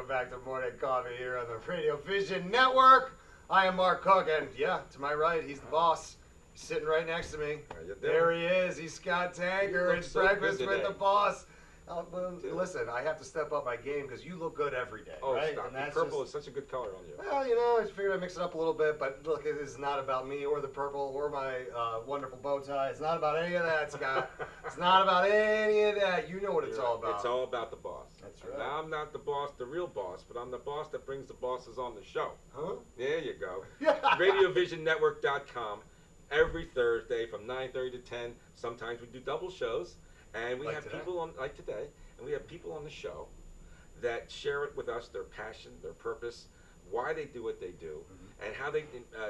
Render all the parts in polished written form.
welcome back to Morning Coffee here on the Radio Vision Network. I am Mark Cook, and yeah, to my right, he's the boss. He's sitting right next to me. There he is. He's Scott Tanker. It's so Breakfast with the Boss. Well, listen, I have to step up my game because you look good every day, right? Stop. And that's purple is such a good color on you. Well, you know, I figured I'd mix it up a little bit, but look, it is not about me or the purple or my wonderful bow tie. It's not about any of that, Scott. It's not about any of that. You know what it's all about. It's all about the boss. That's right. Now, I'm not the boss, the real boss, but I'm the boss that brings the bosses on the show. Huh? There you go. RadioVisionNetwork.com every Thursday from 9:30 to 10. Sometimes we do double shows, and we Like have today? people on, like today, and we have people on the show that share it with us, their passion, their purpose, why they do what they do, and how they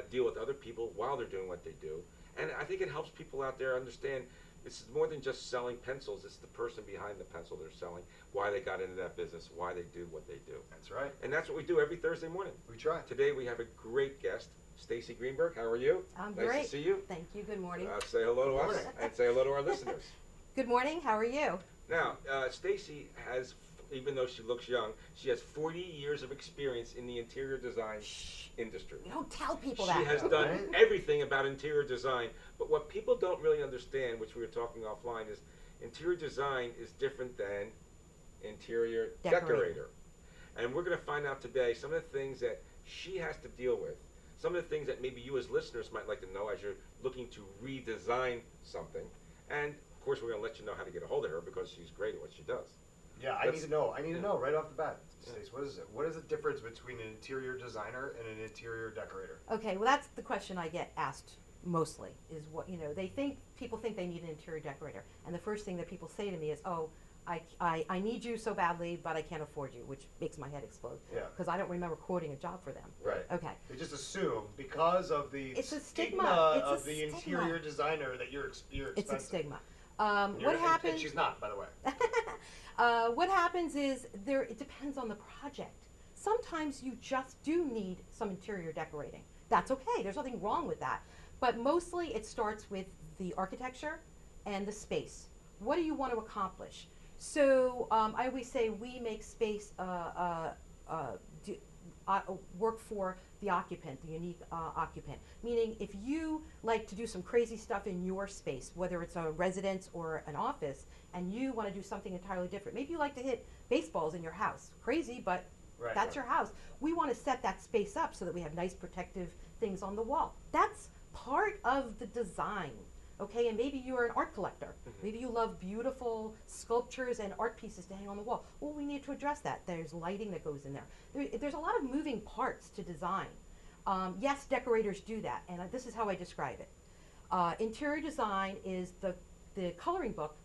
deal with other people while they're doing what they do. And I think it helps people out there understand it's more than just selling pencils. It's the person behind the pencil they're selling, why they got into that business, why they do what they do. That's right. And that's what we do every Thursday morning. We try. Today we have a great guest, Staci Greenberg. How are you? I'm nice great. to see you. Thank you. Good morning. Say hello to us and say hello to our listeners. Good morning. How are you? Now, Staci has, even though she looks young, she has 40 years of experience in the interior design industry. You don't tell people She that. has done everything about interior design, but what people don't really understand, which we were talking offline, is interior design is different than interior decorator. And we're going to find out today some of the things that she has to deal with, some of the things that maybe you as listeners might like to know as you're looking to redesign something. And of course, we're going to let you know how to get a hold of her because she's great at what she does. Yeah, I need to know. I need to know right off the bat. Stace, what is it? What is the difference between an interior designer and an interior decorator? Okay, well, that's the question I get asked mostly is what, people think they need an interior decorator. And the first thing that people say to me is, oh, I need you so badly, but I can't afford you, which makes my head explode. Yeah. Because I don't remember quoting a job for them. Right. Okay. They just assume because of the It's a stigma stigma. of the interior designer that you're expensive. It's a stigma. What happens? And she's not, by the way. What happens is it depends on the project. Sometimes you just do need some interior decorating. That's okay. There's nothing wrong with that. But mostly it starts with the architecture and the space. What do you want to accomplish? So I always say we make space work for the occupant, the unique occupant. Meaning if you like to do some crazy stuff in your space, whether it's a residence or an office, and you want to do something entirely different. Maybe you like to hit baseballs in your house. Crazy, but that's your house. We want to set that space up so that we have nice protective things on the wall. That's part of the design. Okay, and maybe you're an art collector. Maybe you love beautiful sculptures and art pieces to hang on the wall. Well, we need to address that. There's lighting that goes in there. There's a lot of moving parts to design. Yes, decorators do that, and this is how I describe it. Interior design is the coloring book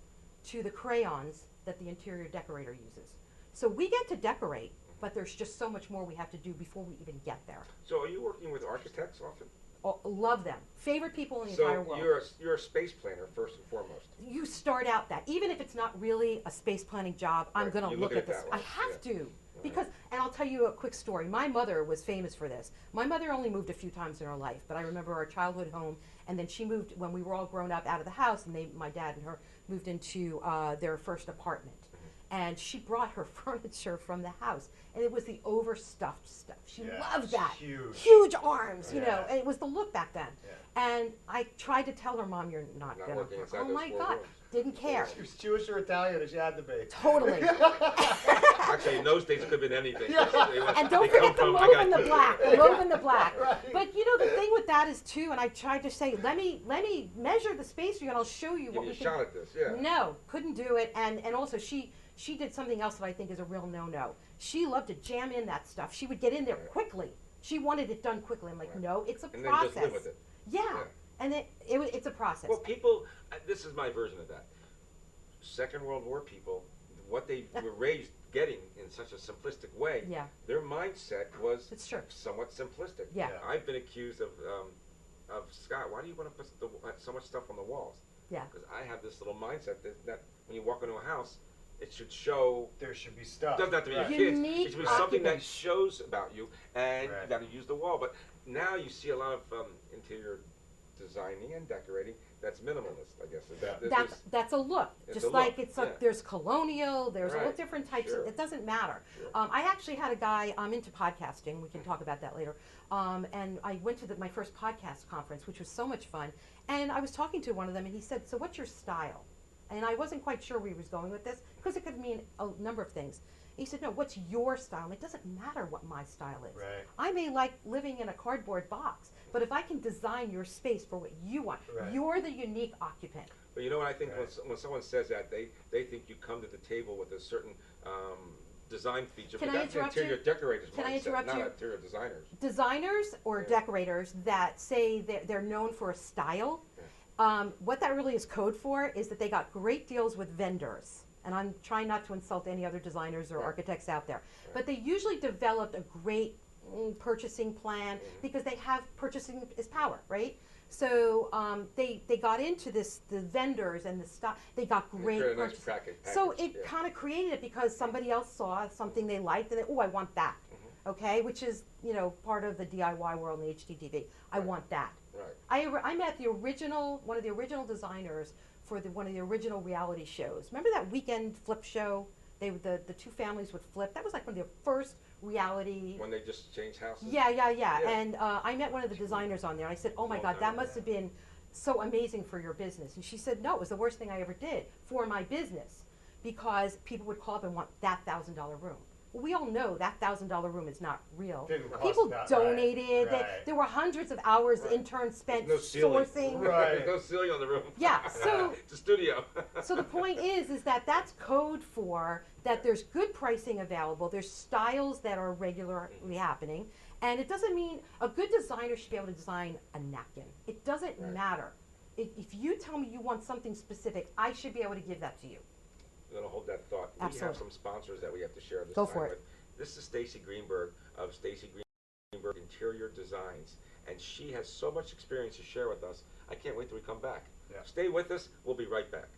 to the crayons that the interior decorator uses. So we get to decorate, but there's just so much more we have to do before we even get there. So are you working with architects often? Oh, love them. Favorite people in the entire world. So you're a space planner first and foremost. You start out that. Even if it's not really a space planning job, I'm going to look at this. I have to. Because, and I'll tell you a quick story. My mother was famous for this. My mother only moved a few times in her life, but I remember our childhood home, and then she moved when we were all grown up out of the house, and my dad and her moved into their first apartment. And she brought her furniture from the house, and it was the overstuffed stuff. She loved that. Huge arms, you know, and it was the look back then. And I tried to tell her, Mom, you're not going to. Oh my God, didn't care. She was Jewish or Italian, as she had to be. Totally. Actually, in those days, it could have been anything. And don't forget the mauve and the black. The mauve and the black. Right. But you know, the thing with that is too, and I tried to say, let me measure the space for you, and I'll show you what we can. Give you a shot at this, yeah. No, couldn't do it, and also she did something else that I think is a real no-no. She loved to jam in that stuff. She would get in there quickly. She wanted it done quickly. I'm like, no, it's a process. And then just live with it. Yeah. And it's a process. Well, people, this is my version of that. Second World War people, what they were raised getting in such a simplistic way, their mindset was somewhat simplistic. Yeah. I've been accused of Scott, why do you want to put so much stuff on the walls? Yeah. Because I have this little mindset that when you walk into a house, it should show. There should be stuff. It doesn't have to be your kids. It should be something that shows about you, and you got to use the wall. But now you see a lot of interior designing and decorating that's minimalist, I guess. That's a look. It's Just a like look, it's a, there's colonial, there's all Right. different types Sure. of, it doesn't matter. Sure. I actually had a guy, I'm into podcasting, we can talk about that later, and I went to my first podcast conference, which was so much fun, and I was talking to one of them, and he said, so what's your style? And I wasn't quite sure where he was going with this, because it could mean a number of things. He said, no, what's your style? And it doesn't matter what my style is. Right. I may like living in a cardboard box, but if I can design your space for what you want, Right. you're the unique occupant. But you know what I think, Right. when someone says that, they think you come to the table with a certain design feature. Can but I that's interrupt interior you? decorators Can I mindset, interrupt not you? interior designers. Designers or Yeah. decorators that say they're known for a style, what that really is code for is that they got great deals with vendors. And I'm trying not to insult any other designers or Right. architects out there. But they usually developed a great purchasing plan because they have purchasing is power, right? So they got into the vendors and the stuff. They got great created a nice purchasing. package, So it yeah. kind of created it because somebody else saw something they liked and they, oh, I want that. Okay, which is, you know, part of the DIY world in the HTTV. I Right. want that. Right. I met one of the original designers for one of the original reality shows. Remember that weekend flip show? The two families would flip. That was like one of the first reality. When they just changed houses? Yeah. Yeah. And I met one of the designers on there. I said, oh my Long God, time that ago. must have been so amazing for your business. And she said, no, it was the worst thing I ever did for my business because people would call up and want that $1,000 room. Well, we all know that $1,000 room is not real. Didn't cost People that, donated. right. There were hundreds of hours Right. interns spent There's no ceiling. sourcing. Right. There's no ceiling on the roof. Yeah, so- it's a studio. So the point is that that's code for that there's good pricing available, there's styles that are regularly happening, and it doesn't mean a good designer should be able to design a napkin. It doesn't Right. matter. If you tell me you want something specific, I should be able to give that to you. I'm going to hold that thought. We Absolutely. have some sponsors that we have to share this Go time for it. with. This is Staci Greenberg of Staci Greenberg Interior Designs, and she has so much experience to share with us. I can't wait till we come back. Yeah. Stay with us. We'll be right back.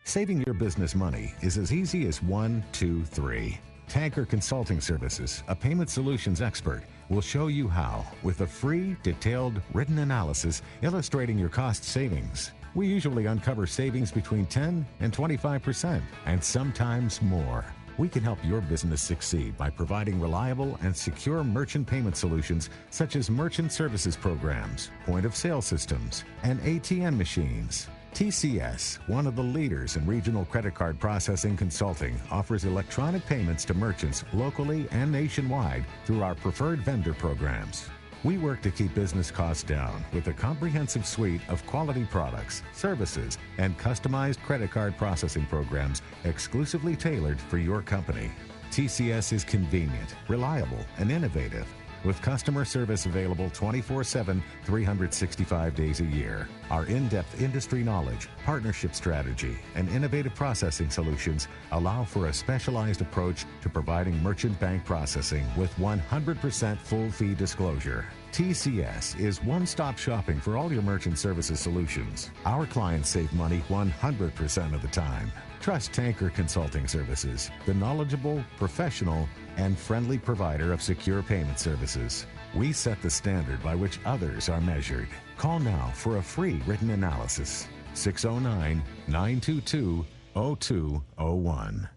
Saving your business money is as easy as 1, 2, 3. Tanker Consulting Services, a payment solutions expert, will show you how with a free, detailed, written analysis illustrating your cost savings. We usually uncover savings between 10 and 25%, and sometimes more. We can help your business succeed by providing reliable and secure merchant payment solutions such as merchant services programs, point-of-sale systems, and ATM machines. TCS, one of the leaders in regional credit card processing consulting, offers electronic payments to merchants locally and nationwide through our preferred vendor programs. We work to keep business costs down with a comprehensive suite of quality products, services, and customized credit card processing programs exclusively tailored for your company. TCS is convenient, reliable, and innovative, with customer service available 24/7, 365 days a year. Our in-depth industry knowledge, partnership strategy, and innovative processing solutions allow for a specialized approach to providing merchant bank processing with 100% full fee disclosure. TCS is one-stop shopping for all your merchant services solutions. Our clients save money 100% of the time. Trust Tanker Consulting Services, the knowledgeable, professional, and friendly provider of secure payment services. We set the standard by which others are measured. Call now for a free written analysis. 609-922-0201.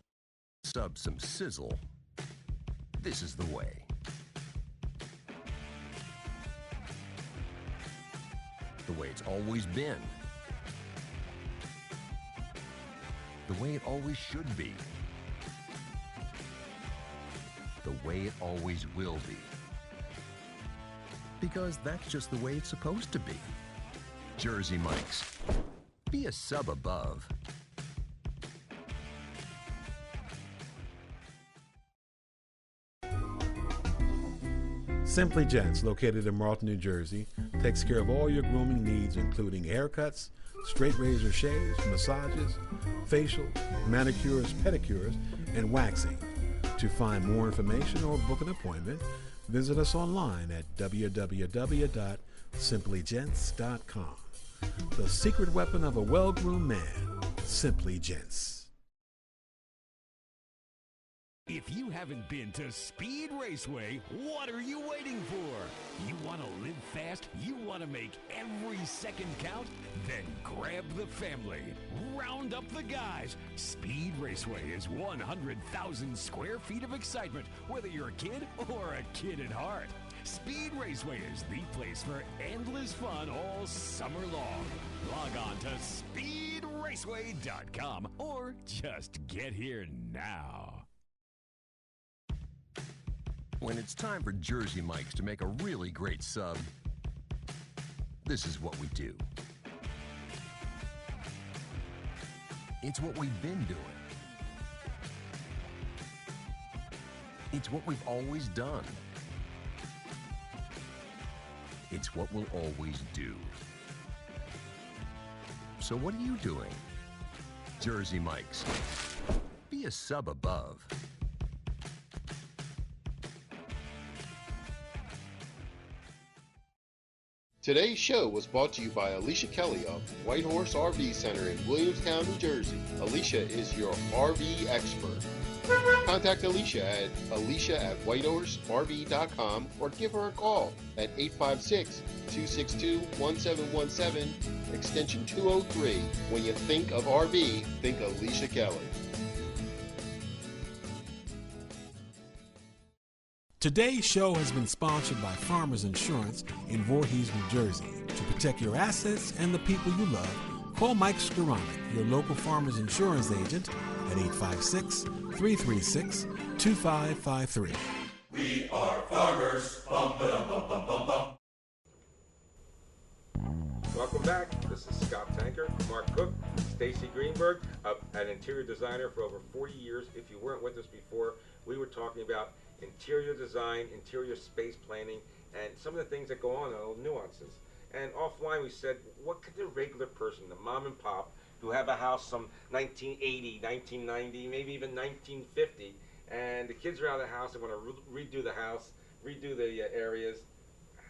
Sub some sizzle. This is the way. The way it's always been. The way it always should be. The way it always will be. Because that's just the way it's supposed to be. Jersey Mike's. Be a sub above. Simply Gents, located in Marlton, New Jersey, takes care of all your grooming needs, including haircuts, straight razor shaves, massages, facial, manicures, pedicures, and waxing. To find more information or book an appointment, visit us online at www.simplygents.com. The secret weapon of a well-groomed man, Simply Gents. If you haven't been to Speed Raceway, what are you waiting for? You want to live fast? You want to make every second count? Then grab the family. Round up the guys. Speed Raceway is 100,000 square feet of excitement, whether you're a kid or a kid at heart. Speed Raceway is the place for endless fun all summer long. Log on to speedraceway.com or just get here now. When it's time for Jersey Mike's to make a really great sub, this is what we do. It's what we've been doing. It's what we've always done. It's what we'll always do. So what are you doing? Jersey Mike's. Be a sub above. Today's show was brought to you by Alicia Kelly of White Horse RV Center in Williamstown, New Jersey. Alicia is your RV expert. Contact Alicia at alicia@whitehorserv.com or give her a call at 856-262-1717, extension 203. When you think of RV, think Alicia Kelly. Today's show has been sponsored by Farmers Insurance in Voorhees, New Jersey. To protect your assets and the people you love, call Mike Skoranek, your local Farmers Insurance agent, at 856-336-2553. We are farmers. Bum, ba-dum, bum, bum, bum, bum. Welcome back. This is Scott Tanker, Mark Cook, Staci Greenberg, an interior designer for over 40 years. If you weren't with us before, we were talking about interior design, interior space planning, and some of the things that go on, little nuances. And offline we said, what could the regular person, the mom and pop, who have a house from 1980, 1990, maybe even 1950, and the kids are out of the house, they want to redo the house, redo the areas.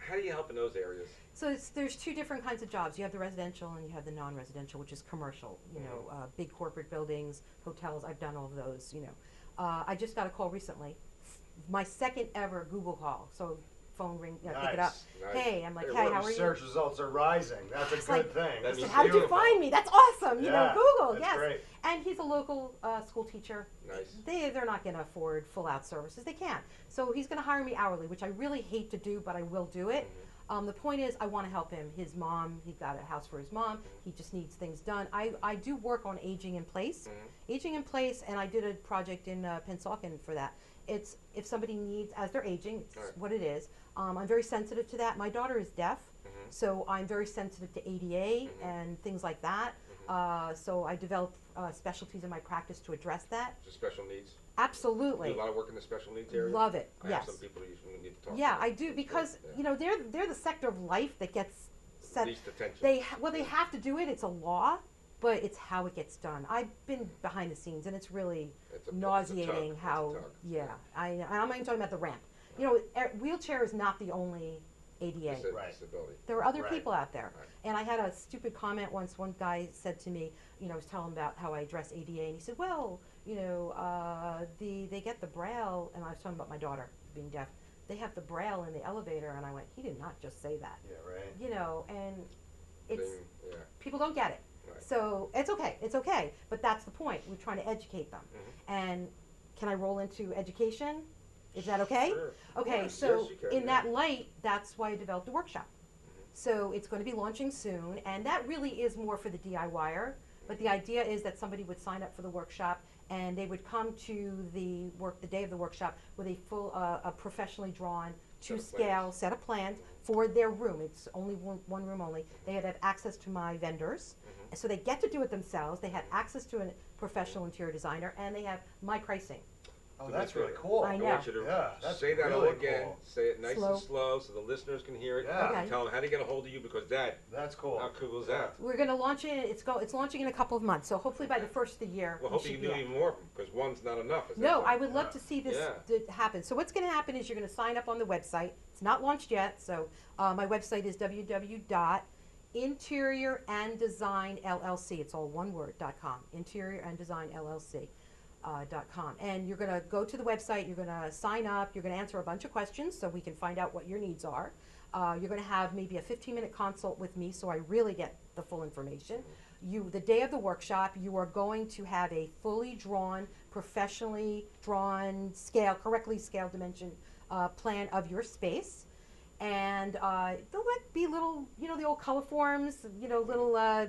How do you help in those areas? So there's two different kinds of jobs. You have the residential and you have the non-residential, which is commercial. You know, big corporate buildings, hotels. I've done all of those. You know, I just got a call recently, my second ever Google call. So phone ring, you know, pick it up. Nice. Hey, I'm like, hey, how are you? Search results are rising. That's a good thing. I said, how did you find me? That's awesome. You know, Google. That's yes. great. And he's a local school teacher. Nice. They're not going to afford full out services. They can't. So he's going to hire me hourly, which I really hate to do, but I will do it. The point is, I want to help him. His mom, he got a house for his mom. He just needs things done. I do work on aging in place. Aging in place, and I did a project in Pennsauken for that. It's if somebody needs, as they're aging, it's what it is. I'm very sensitive to that. My daughter is deaf, so I'm very sensitive to ADA and things like that. So I developed specialties in my practice to address that. So special needs? Absolutely. Do a lot of work in the special needs area? Love it, I yes. have some people you need to talk to. Yeah, I do, because you know they're the sector of life that gets set. Least attention. They have to do it. It's a law, but it's how it gets done. I've been behind the scenes, and it's really nauseating how. Yeah, I'm not even talking about the ramp. You know, wheelchair is not the only ADA. Disability. There are other people out there. And I had a stupid comment once. One guy said to me, you know, I was telling him about how I address ADA, and he said, well, you know, they get the braille, and I was talking about my daughter being deaf. They have the braille in the elevator, and I went, he did not just say that. Yeah, right. You know, and it's, people don't get it. Right. So it's okay, but that's the point. We're trying to educate them. And can I roll into education? Is that okay? Sure. Okay, Yes, so yes, you can, in that light, that's why I developed a workshop. So it's going to be launching soon, and that really is more for the DIYer, but the idea is that somebody would sign up for the workshop, and they would come to the day of the workshop with a full, a professionally drawn, to-scale set of plans for their room. It's only one room only. They had access to my vendors, so they get to do it themselves. They have access to a professional interior designer, and they have my pricing. Oh, that's really cool. I know. I want you to say that all again. Say it nice and slow so the listeners can hear it. Yeah. Okay. Tell them how to get a hold of you, because that's cool. How cool is that? We're going to launch it. It's launching in a couple of months. So hopefully by the first of the year. Well, hopefully you can do even more, because one's not enough. No, I would love to see this happen. So what's going to happen is you're going to sign up on the website. It's not launched yet. So my website is www.interioranddesign.llc. It's all one word, .com. Interior and Design LLC. .com. And you're going to go to the website, you're going to sign up, you're going to answer a bunch of questions so we can find out what your needs are. You're going to have maybe a 15-minute consult with me so I really get the full information. The day of the workshop, you are going to have a fully drawn, professionally drawn, correctly scaled dimension plan of your space. And there'll be little, the old color forms, little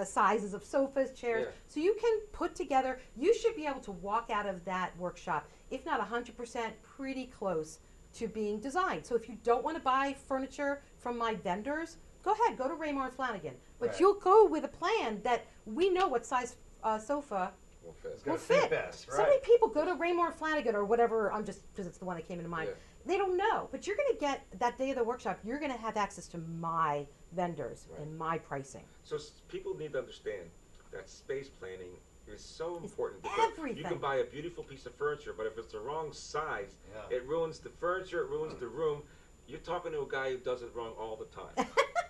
sizes of sofas, chairs. Yeah. So you can put together, you should be able to walk out of that workshop, if not 100%, pretty close to being designed. So if you don't want to buy furniture from my vendors, go ahead, go to Raymore and Flanagan. But Right. you'll go with a plan that we know what size sofa Will fit. It's gonna will fit. best, right? So many people go to Raymore and Flanagan or whatever, I'm just, because it's the one that came into mind. Yeah. They don't know, but you're going to get, that day of the workshop, you're going to have access to my vendors Right. and my pricing. So people need to understand that space planning is so It's important because everything. you can buy a beautiful piece of furniture, but if it's the wrong size, Yeah. it ruins the furniture, it ruins the room. You're talking to a guy who does it wrong all the time.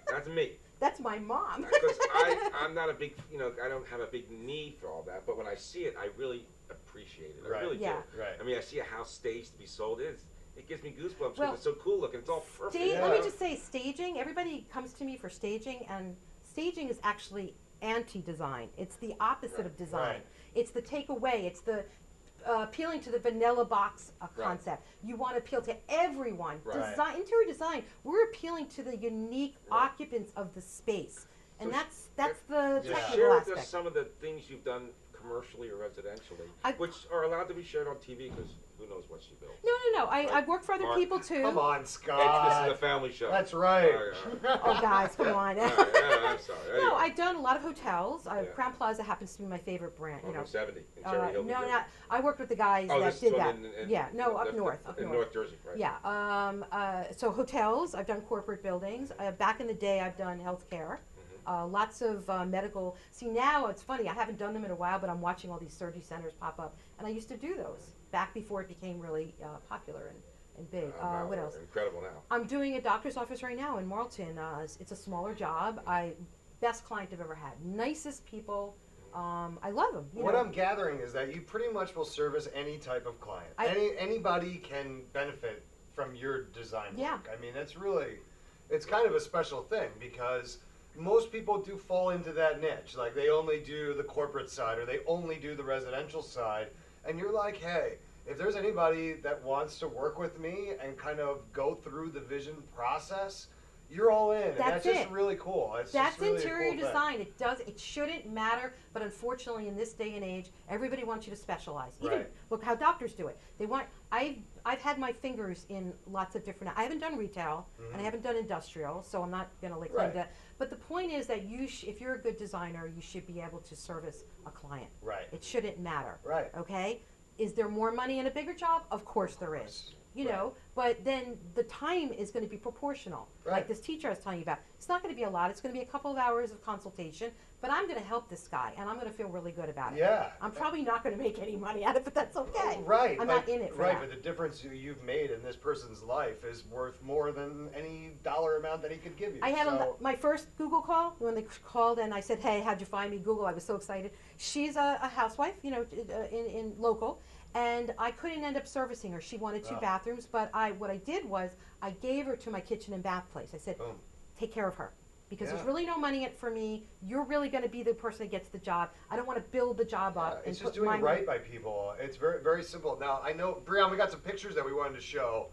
That's me. That's my mom. Because I'm not a big, I don't have a big need for all that, but when I see it, I really appreciate it. Right. I really Yeah. do. Right. I mean, I see a house staged to be sold. It gives me goosebumps because Well, it's so cool looking. It's all perfect. Let me just say, staging, everybody comes to me for staging, and staging is actually anti-design. It's the opposite of design. Right. It's the takeaway. It's the appealing to the vanilla box Right. concept. You want to appeal to everyone. Right. Interior design, we're appealing to the unique Right. occupants of the space. And So that's the Yeah. technical Share with aspect. us some of the things you've done commercially or residentially, I- which are allowed to be shared on TV because who knows what she built. No. I've worked for other Mark, people too. Come on, This is Scott. a family show. That's right. Oh, guys, come on. All right, yeah, I'm sorry. No, Anyway. I've done a lot of hotels. Yeah. Crown Plaza happens to be my favorite brand. On 70 in Cherry Hill. New No, Jersey. not. I worked with the guys Oh, that this did one that. in Yeah, no, up north. In North Jersey, right? Yeah. So hotels. I've done corporate buildings. Back in the day, I've done healthcare. Lots of medical. See, now it's funny. I haven't done them in a while, but I'm watching all these surgery centers pop up, and I used to do those back before it became really popular and big. Wow, What else? Incredible now. I'm doing a doctor's office right now in Marlton. It's a smaller job. Best client I've ever had. Nicest people. I love them. What I'm gathering is that you pretty much will service any type of client. Anybody can benefit from your design Yeah. work. I mean, it's kind of a special thing because most people do fall into that niche. Like they only do the corporate side or they only do the residential side. And you're like, hey, if there's anybody that wants to work with me and kind of go through the vision process, you're all in. And that's just it. really cool. It's That's just really interior a cool design. It shouldn't matter, but unfortunately in this day and age, everybody wants you to specialize. Even Right. look how doctors do it. I've had my fingers in lots of different. I haven't done retail and I haven't done industrial, so I'm not gonna claim Right. that. But the point is that if you're a good designer, you should be able to service a client. Right. It shouldn't matter. Right. Okay. Is there more money in a bigger job? Of course there is. You Right. know, but then the time is going to be proportional. Right. Like this teacher I was telling you about. It's not going to be a lot. It's going to be a couple of hours of consultation, but I'm going to help this guy, and I'm going to feel really good about it. Yeah. I'm probably not going to make any money out of it, but that's okay. Right. I'm not in it for right, that. but the difference you've made in this person's life is worth more than any dollar amount that he could give you. I had so, my first Google call when they called, and I said, "Hey, how'd you find me?" Google. I was so excited. She's a housewife, in local, and I couldn't end up servicing her. She wanted 2 bathrooms, but what I did was I gave her to my kitchen and bath place. I said, Boom. "Take care of her." Because Yeah. there's really no money in it for me. You're really going to be the person that gets the job. I don't want to build the job up. It's and just put my doing right by people. It's very, very simple. Now, I know, Brianne, we got some pictures that we wanted to show.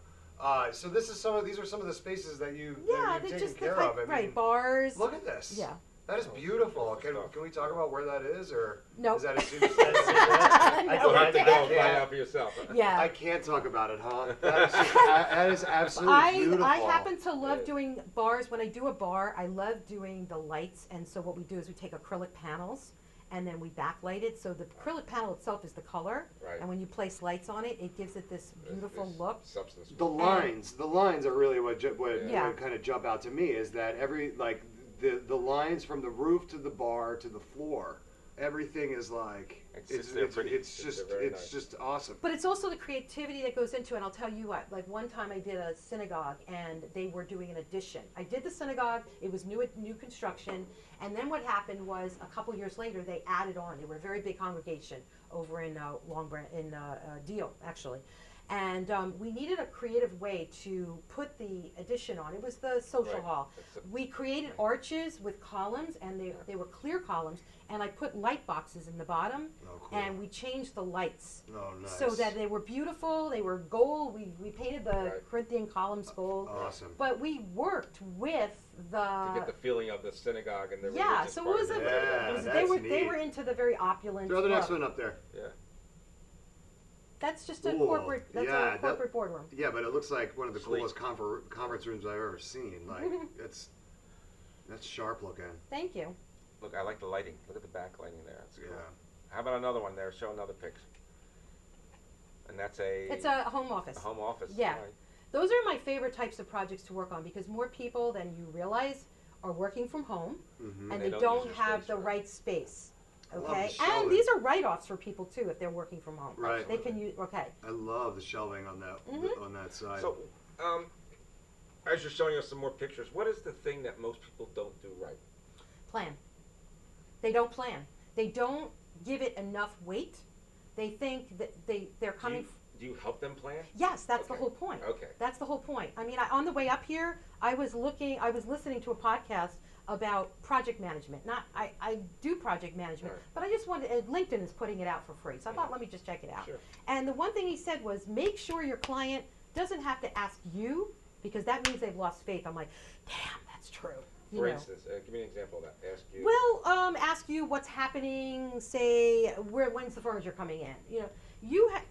So these are some of the spaces that Yeah, you've they're taken just care like, of. I right, mean, bars. look at this. Yeah. That is beautiful. Can we talk about where that is, or Nope. is that as soon as that? No, You'll have to I go and can't. find out for yourself. Yeah. I can't talk about it, huh? That is absolutely beautiful. I happen to love doing bars. When I do a bar, I love doing the lights. And so what we do is we take acrylic panels and then we backlight it. So the acrylic panel itself is the color. Right. And when you place lights on it, it gives it this beautiful This look. Substance. The lines are really what Yeah. kind of jump out to me is that the lines from the roof to the bar to the floor, everything is like it's just awesome. But it's also the creativity that goes into it. And I'll tell you what, like one time I did a synagogue and they were doing an addition. I did the synagogue, it was new construction, and then what happened was a couple years later they added on. They were a very big congregation, over in Deal, actually. And we needed a creative way to put the addition on. It was the social Right. hall. We created arches with columns, and they were clear columns, and I put light boxes in the bottom, Oh, cool. and we changed the lights. Oh, nice. So that they were beautiful, they were gold. We painted the Right. Corinthian columns gold. Awesome. But we worked with To get the feeling of the synagogue and the yeah, religious so it part was of a, it. Yeah, it was, that's they were neat. into the very opulent Throw the next look. one up there. Yeah. That's just a Ooh, corporate. That's yeah, a corporate boardroom. Yeah, but it looks like one of the Sleek. coolest conference rooms I've ever seen. Like, that's sharp looking. Thank you. Look, I like the lighting. Look at the back lighting there. It's cool. Yeah. How about another one there? Show another picture. And that's a It's a home office. home office. Yeah. Right. Those are my favorite types of projects to work on because more people than you realize are working from home Mm-hmm. and They they don't don't use your have space, the right. right space. I love Okay, the shelving. and these are write-offs for people too if they're working from home. Right. They can use. Okay. I love the shelving on that Mhm. on that side. So, as you're showing us some more pictures, what is the thing that most people don't do right? Plan. They don't plan. They don't give it enough weight. They think that they're coming. Do you help them plan? Yes, that's the Okay. whole point. Okay. That's the whole point. I mean, on the way up here, I was listening to a podcast about project management. I do project management, Right. but I just wanted, LinkedIn is putting it out for free. So I thought, let me just check it out. Sure. And the one thing he said was, make sure your client doesn't have to ask you, because that means they've lost faith. I'm like, damn, that's true. You For know. instance, give me an example of that. Ask you. Well, ask you what's happening. Say when's the furniture coming in. You know,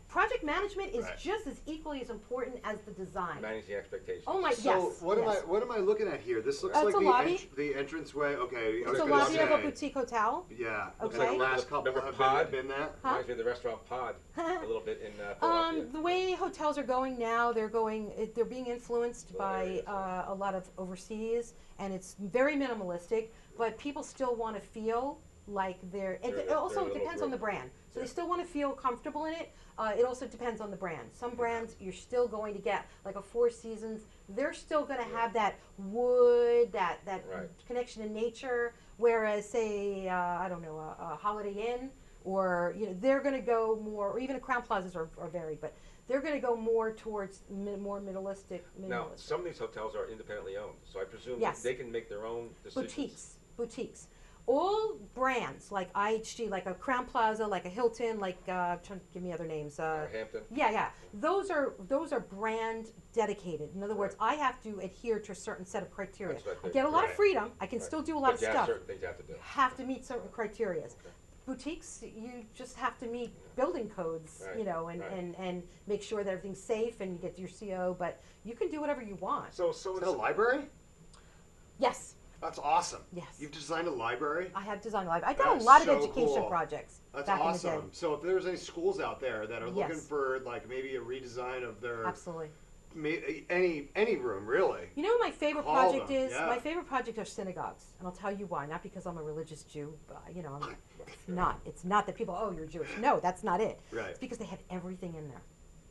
project management is Right. just as equally as important as the design. Manage the expectations. Oh my, So yes. what yes. am I looking at here? This looks It's like a lobby. the entranceway. Okay, I was It's a gonna lobby say, of a boutique hotel. Yeah. Okay. And the last Remember couple have Pod? been that. Huh? Reminds me of the restaurant Pod a little bit in Philadelphia. The way hotels are going now, they're being influenced Little by areas, yeah. a lot of overseas, and it's very minimalistic. But people still want to feel like it also little depends on the group. brand. So Yeah. they still want to feel comfortable in it. It also depends on the brand. Some brands you're still going to get, like a Four Seasons, they're still going to have that wood, that Right. connection in nature. Whereas, say, I don't know, a Holiday Inn, or they're going to go more, or even a Crown Plazas are varied, but they're going to go more towards more minimalistic. Now, some of these hotels are independently owned, so I presume Yes. they can make their own decisions. Boutiques. All brands like IHG, like a Crown Plaza, like a Hilton, like trying to give me other names. Hampton. Yeah. Those are brand dedicated. In other words, I have to adhere to a certain set of criteria. That's what I I get a lot of right. freedom. I can Right. still do a lot of But you have stuff. certain things you have to do. Have to meet certain criteria. Boutiques, you just have to meet building codes, Right, and, right. and make sure that everything's safe and you get your CO. But you can do whatever you want. So Is that a library? Yes. That's awesome. Yes. You've designed a library? I have designed live. I've done That's a lot of so education cool. projects That's back in the awesome. day. So if there's any schools out there that are looking Yes. for like maybe a redesign of their Absolutely. any room really. You know what my favorite Call project them, is? yeah. My favorite project are synagogues. And I'll tell you why. Not because I'm a religious Jew, but it's not. It's not that people, oh, you're Jewish. No, that's not it. Right. It's because they have everything in there.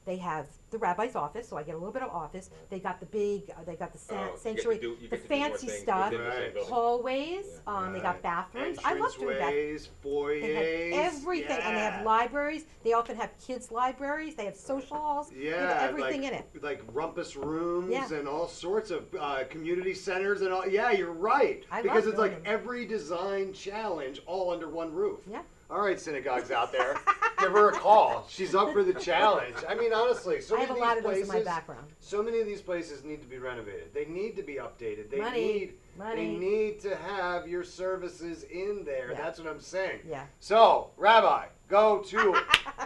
They have the rabbi's office, so I get a little bit of office. They got the big, they got the Oh, you get to sanctuary, do- you the get to do more fancy things stuff, within the same Right. building. hallways. Yeah. They got Right. bathrooms. I love doing that. Entranceways, foyers. They have everything, and they yeah. have libraries. They often have kids' libraries. They have social halls. They Yeah, have everything like, in it. like rumpus rooms Yeah. and all sorts of community centers and all. Yeah, you're right. I because love it's like doing them. every design challenge all under one roof. Yeah. All right, synagogues out there, give her a call. She's up for the challenge. I mean, honestly, so I many have a of lot these of those in places, my background. so many of these places need to be renovated. They need to be updated. They Money. They need to have your services in there. Yeah. That's what I'm saying. Yeah. So, Rabbi, go to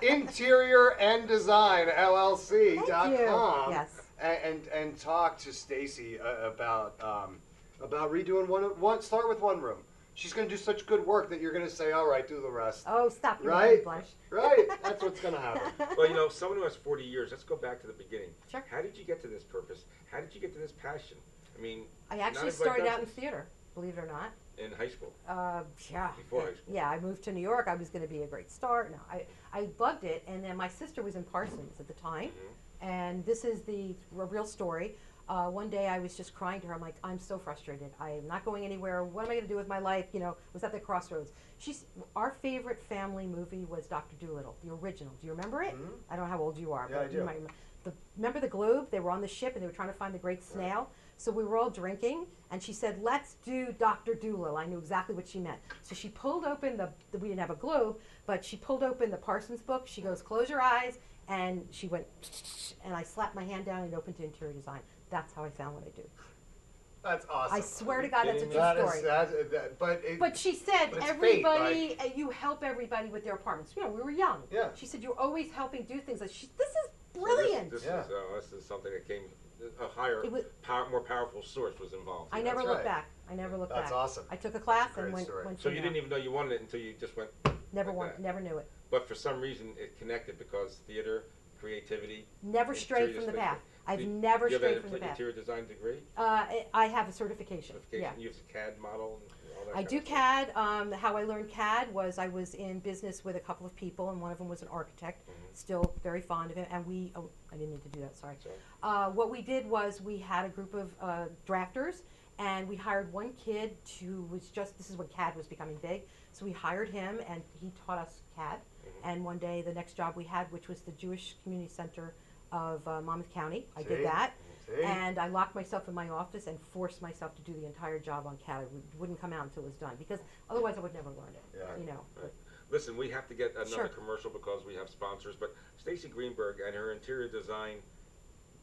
Interior and Design LLC.com Yes. and talk to Staci about redoing start with one room. She's going to do such good work that you're going to say, all right, do the rest. Oh, stop. You Right? made me blush. Right? That's what's going to happen. Well, someone who has 40 years, let's go back to the beginning. Sure. How did you get to this purpose? How did you get to this passion? I mean, I not actually everybody started does out in this. theater, believe it or not. In high school. Yeah. Before high school. Yeah, I moved to New York. I was going to be a great star. No, I loved it. And then my sister was in Parsons at the time. Mm-hmm. And this is the real story. One day I was just crying to her. I'm like, I'm so frustrated. I'm not going anywhere. What am I going to do with my life? You know, was at the crossroads. Our favorite family movie was Dr. Dolittle, the original. Do you remember it? I don't know how old you are. Yeah, but I do. You might remember the Globe? They were on the ship and they were trying to find the great snail. Right. So we were all drinking, and she said, let's do Dr. Dolittle. I knew exactly what she meant. So she pulled open we didn't have a Globe, but she pulled open the Parsons book. She goes, close your eyes. And she went, and I slapped my hand down and opened to interior design. That's how I found what I do. That's awesome. I swear to God, that's a true story. But she said, everybody, you help everybody with their apartments. You know, we were young. Yeah. She said, you're always helping do things. This is brilliant. So this is something that came, a higher, more powerful source was involved. I never looked back. I never looked back. That's awesome. I took a class and went So you didn't even know you wanted it until you just went. Never knew it. But for some reason, it connected because theater, creativity. Never strayed from the path. I've never strayed from the path. Do you have an interior design degree? I have a certification. Yeah. You use a CAD model and all that I do CAD. How I learned CAD was I was in business with a couple of people, and one of them was an architect. Still very fond of him. And I didn't mean to do that, sorry. What we did was we had a group of drafters, and we hired one kid who was this is when CAD was becoming big. So we hired him, and he taught us CAD. And one day, the next job we had, which was the Jewish Community Center of Monmouth County, I did that. And I locked myself in my office and forced myself to do the entire job on CAD. It wouldn't come out until it was done, because otherwise I would never learn it. Yeah. You know. Right. Listen, we have to get another commercial because we have sponsors, but Staci Greenberg and her interior design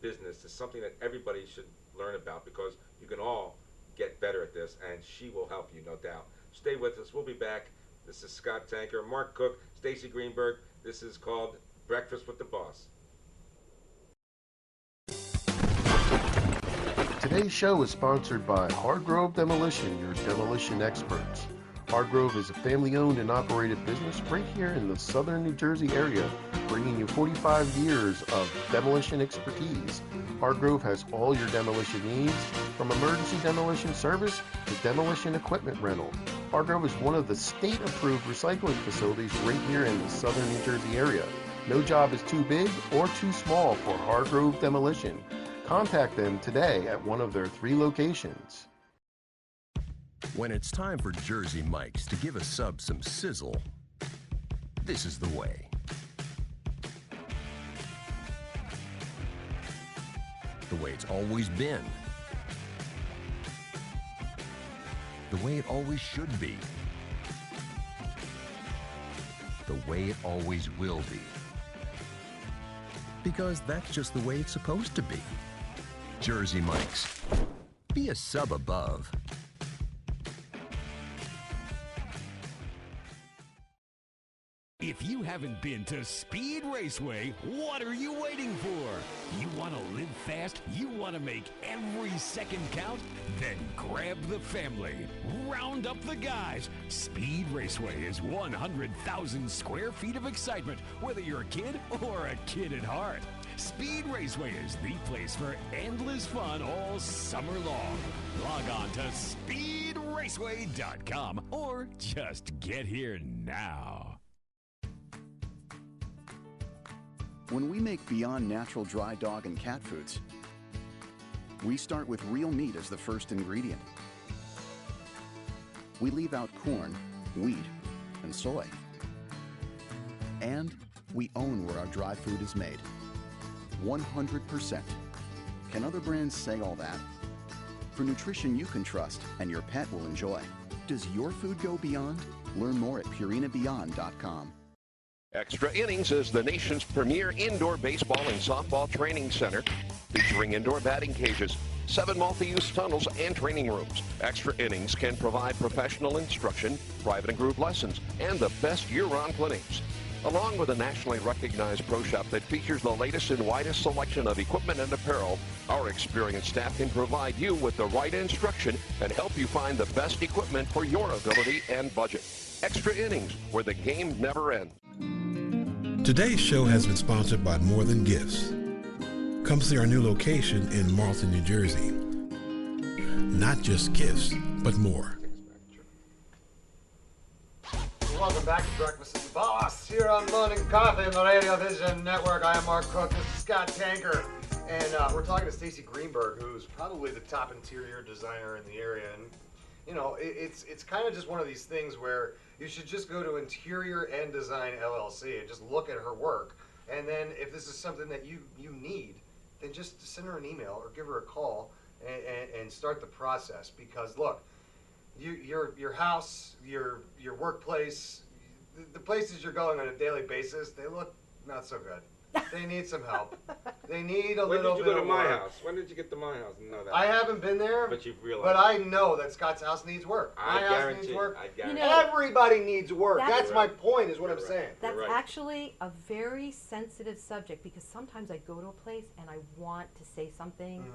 business is something that everybody should learn about, because you can all get better at this, and she will help you, no doubt. Stay with us. We'll be back. This is Scott Tanker, Mark Cook, Staci Greenberg. This is called Breakfast with the Boss. Today's show is sponsored by Hargrove Demolition, your demolition experts. Hargrove is a family-owned and operated business right here in the southern New Jersey area, bringing you 45 years of demolition expertise. Hargrove has all your demolition needs, from emergency demolition service to demolition equipment rental. Hargrove is one of the state-approved recycling facilities right here in the southern New Jersey area. No job is too big or too small for Hargrove Demolition. Contact them today at one of their 3 locations. When it's time for Jersey Mike's to give a sub some sizzle, this is the way. The way it's always been. The way it always should be. The way it always will be. Because that's just the way it's supposed to be. Jersey Mike's. Be a sub above. If you haven't been to Speed Raceway, what are you waiting for? You want to live fast? You want to make every second count? Then grab the family. Round up the guys. Speed Raceway is 100,000 square feet of excitement, whether you're a kid or a kid at heart. Speed Raceway is the place for endless fun all summer long. Log on to speedraceway.com or just get here now. When we make Beyond Natural dry dog and cat foods, we start with real meat as the first ingredient. We leave out corn, wheat, and soy. And we own where our dry food is made. 100%. Can other brands say all that? For nutrition you can trust and your pet will enjoy. Does your food go beyond? Learn more at purinabeyond.com. Extra Innings is the nation's premier indoor baseball and softball training center, featuring indoor batting cages, 7 multi-use tunnels, and training rooms. Extra Innings can provide professional instruction, private and group lessons, and the best year-round clinics. Along with a nationally recognized pro shop that features the latest and widest selection of equipment and apparel, our experienced staff can provide you with the right instruction and help you find the best equipment for your ability and budget. Extra Innings, where the game never ends. Today's show has been sponsored by More Than Gifts. Come see our new location in Marlton, New Jersey. Not just gifts, but more. Welcome back to Breakfast with the Boss here on Morning Coffee and the Radio Vision Network. I am Mark Cook. This is Scott Tanker. And we're talking to Staci Greenberg, who's probably the top interior designer in the area. And you know, it's kind of just one of these things where you should just go to Interior and Design LLC and just look at her work. And then if this is something that you need, then just send her an email or give her a call and start the process. Because look, your house, your workplace, the places you're going on a daily basis, they look not so good. They need some help. They need a little bit of work. When did you go to my house? When did you get to my house? No, that I haven't been there, but you've realized. But I know that Scott's house needs work. My house needs work. I guarantee. Everybody needs work. That's my point, is what I'm saying. That's actually a very sensitive subject, because sometimes I go to a place and I want to say something,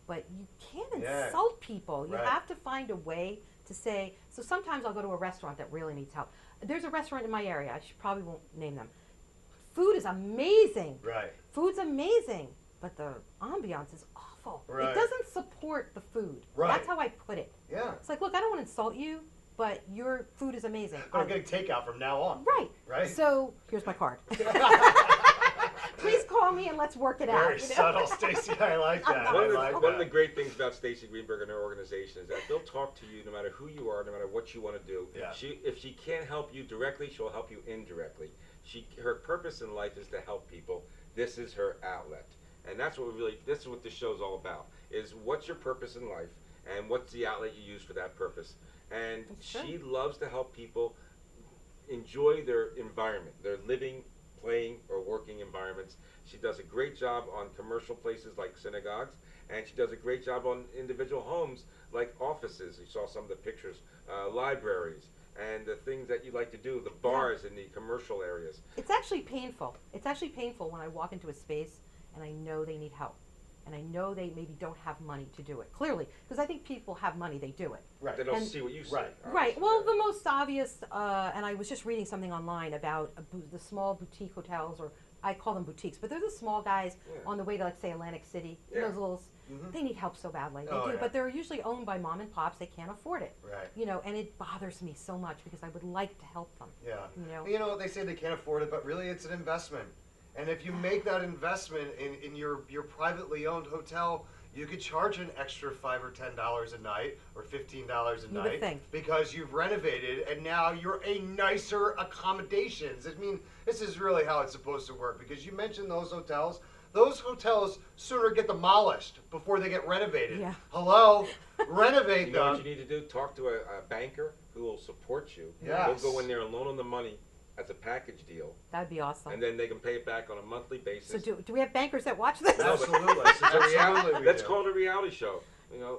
but you can't insult people. You have to find a way to say. So sometimes I'll go to a restaurant that really needs help. There's a restaurant in my area. I probably won't name them. Food is amazing. Right. Food's amazing, but the ambiance is awful. Right. It doesn't support the food. Right. That's how I put it. Yeah. It's like, look, I don't want to insult you, but your food is amazing. But I'm getting takeout from now on. Right. Right. So here's my card. Please call me and let's work it out. Very subtle, Staci. I like that. One of the great things about Staci Greenberg and her organization is that they'll talk to you no matter who you are, no matter what you want to do. Yeah. If she can't help you directly, she'll help you indirectly. Her purpose in life is to help people. This is her outlet, and that's what this is what this show's all about. Is what's your purpose in life, and what's the outlet you use for that purpose. And she loves to help people enjoy their environment, their living, playing, or working environments. She does a great job on commercial places like synagogues, and she does a great job on individual homes like offices. You saw some of the pictures, libraries, and the things that you like to do, the bars in the commercial areas. It's actually painful. It's actually painful when I walk into a space and I know they need help. And I know they maybe don't have money to do it. Clearly, because I think people have money, they do it. Right. They don't see what you see. Right. Well, the most obvious, and I was just reading something online about the small boutique hotels, or I call them boutiques, but they're the small guys on the way to, let's say, Atlantic City. Those little, they need help so badly. They do, but they're usually owned by mom and pops. They can't afford it. Right. You know, and it bothers me so much because I would like to help them. Yeah. You know, they say they can't afford it, but really it's an investment. And if you make that investment in your privately owned hotel, you could charge an extra $5 or $10 a night, or $15 a night, because you've renovated and now you're a nicer accommodations. I mean, this is really how it's supposed to work, because you mentioned those hotels. Those hotels sooner get demolished before they get renovated. Yeah. Hello? Renovate You know them. what you need to do? Talk to a banker who will support you. Yes. They'll go in there and loan them the money as a package deal. That'd be awesome. And then they can pay it back on a monthly basis. So do we have bankers that watch this? Absolutely. That's called a reality show. You know,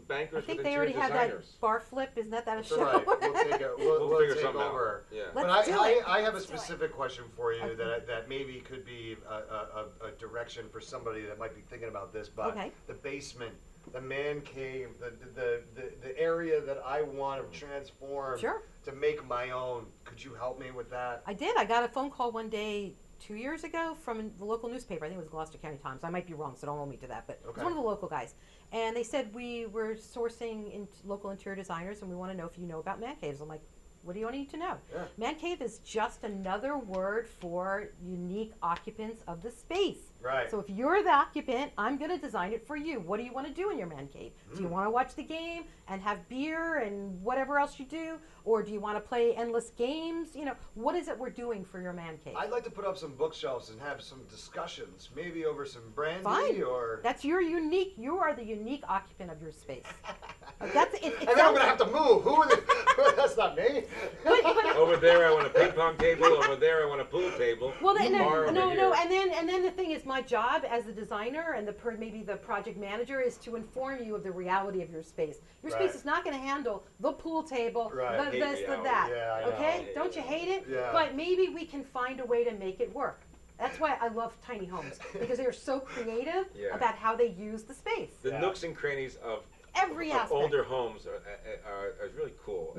bankers. I think with they already interior have designers. that bar flip. Isn't that a show? Right. We'll figure take something over. out. Yeah. But I have a specific question for you that maybe could be a direction for somebody that might be thinking about this. But the basement, the man cave, the area that I want to transform to make my own. Could you help me with that? I did. I got a phone call one day 2 years ago from the local newspaper. I think it was Gloucester County Times. I might be wrong, so don't hold me to that. But it was one of the local guys. And they said, we were sourcing local interior designers, and we want to know if you know about man caves. I'm like, what do you need to know? Yeah. Man cave is just another word for unique occupants of the space. Right. So if you're the occupant, I'm going to design it for you. What do you want to do in your man cave? Do you want to watch the game and have beer and whatever else you do? Or do you want to play endless games? You know, what is it we're doing for your man cave? I'd like to put up some bookshelves and have some discussions, maybe over some brandy. Fine. Or... That's your unique, you are the unique occupant of your space. That's it. And then I'm going to have to move. Who are the... That's not me. Over there, I want a ping pong table. Over there, I want a pool table. Well, no. And then the thing is, my job as the designer and maybe the project manager is to inform you of the reality of your space. Your space is not going to handle the pool table, the this, the that. Yeah, okay? Don't you hate it? Yeah. But maybe we can find a way to make it work. That's why I love tiny homes, because they are so creative about how they use the space. The nooks and crannies of every aspect. Older homes are really cool.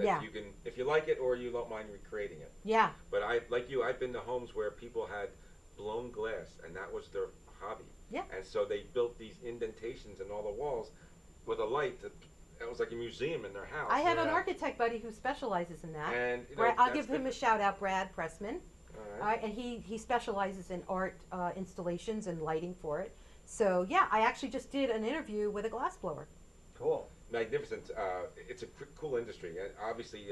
If you like it or you don't mind recreating it. Yeah. But I've been to homes where people had blown glass, and that was their hobby. Yeah. And so they built these indentations in all the walls with a light that was like a museum in their house. I have an architect buddy who specializes in that. And I'll give him a shout out, Brad Pressman. And he specializes in art installations and lighting for it. So yeah, I actually just did an interview with a glassblower. Cool. Magnificent. It's a cool industry. And obviously,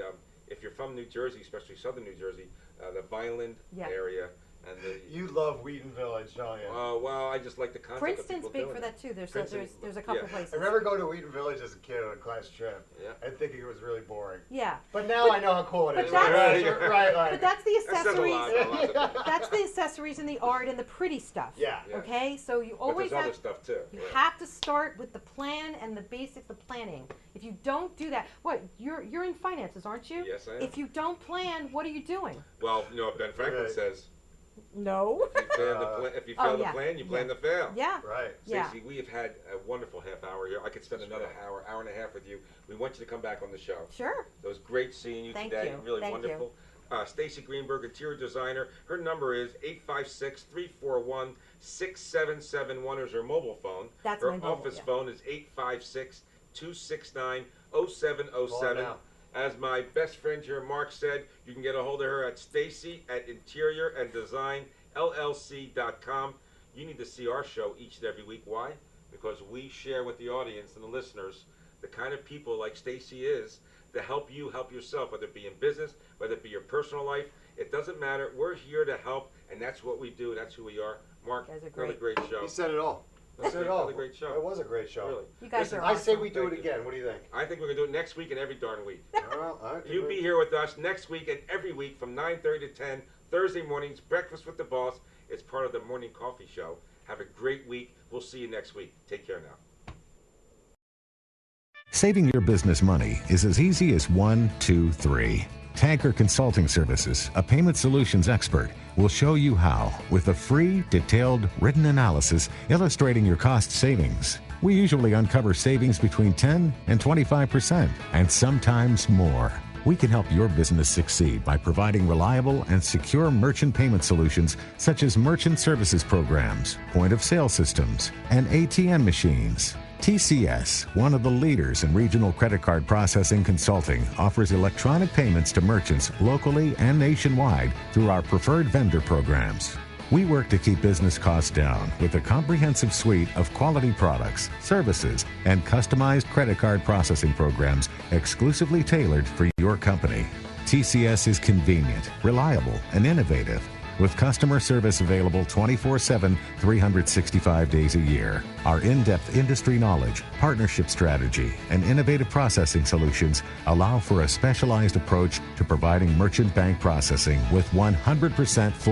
if you're from New Jersey, especially southern New Jersey, the Vineland area, and you love Wheaton Village, don't you? Well, I just like the concept Princeton's of people big doing for that too. There's a couple places. I remember going to Wheaton Village as a kid on a class trip Yeah. and thinking it was really boring. Yeah. But now I know how cool it is. But that's the That says a accessories. lot. That's the accessories and the art and the pretty stuff. Yeah. Okay, so you always but there's have other stuff too. You have to start with the plan and the basics, the planning. If you don't do that, you're in finances, aren't you? Yes, I am. If you don't plan, what are you doing? Well, you know what Ben Franklin says. No. If you fail to plan, you plan to fail. Yeah. Right. Staci, we have had a wonderful half hour here. I could spend another hour and a half with you. We want you to come back on the show. Sure. It was great seeing you Thank today. you. Really Thank wonderful. Staci Greenberg, interior designer. Her number is 856-341-6771 is her mobile phone. That's her my mobile, office yeah. phone is 856-269-0707. As my best friend here, Mark, said, you can get a hold of her at Staci at interiorandDesignLLC.com. You need to see our show each and every week. Why? Because we share with the audience and the listeners the kind of people like Staci is to help you help yourself, whether it be in business, whether it be your personal life. It doesn't matter. We're here to help, and that's what we do. That's who we are. Mark, You guys are another great show. You said it all. That's it all. Another great show. It was a great show. Really. You guys Listen, are I say awesome. we do it Thank again. What do you think? I think we're going to do it next week and every darn week. Well, You be here with us next week and every week from 9:30 to 10, Thursday mornings, Breakfast with the Boss. It's part of the Morning Coffee Show. Have a great week. We'll see you next week. Take care now. Saving your business money is as easy as 1, 2, 3. Tanker Consulting Services, a payment solutions expert, will show you how with a free, detailed, written analysis illustrating your cost savings. We usually uncover savings between 10 and 25%, and sometimes more. We can help your business succeed by providing reliable and secure merchant payment solutions such as merchant services programs, point-of-sale systems, and ATM machines. TCS, one of the leaders in regional credit card processing consulting, offers electronic payments to merchants locally and nationwide through our preferred vendor programs. We work to keep business costs down with a comprehensive suite of quality products, services, and customized credit card processing programs exclusively tailored for your company. TCS is convenient, reliable, and innovative, with customer service available 24/7, 365 days a year. Our in-depth industry knowledge, partnership strategy, and innovative processing solutions allow for a specialized approach to providing merchant bank processing with 100% full